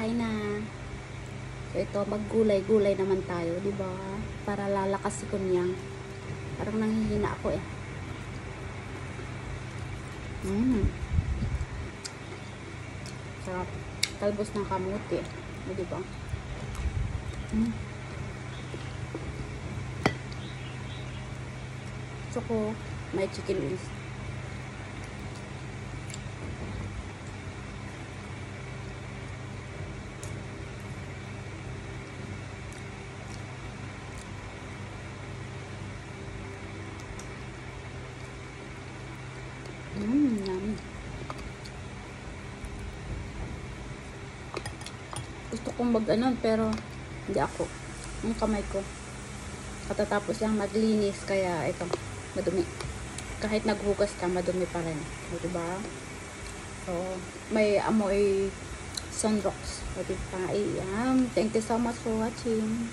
kain na. So, ito, maggulay-gulay naman tayo, di ba? Para lalakas si Kunyang. Parang nanghihina ako eh. Sarap. Talbos ng kamuti. Di ba? Tsoko, may chicken wings. Yummy. Gusto kong mag-anon pero hindi ako. Yung kamay ko. Katatapos lang maglinis kaya ito, madumi. Kahit naghugas ka, madumi pa rin. O, diba? So, may amoy sunrocks. O, diba? Ayan. Thank you so much for watching.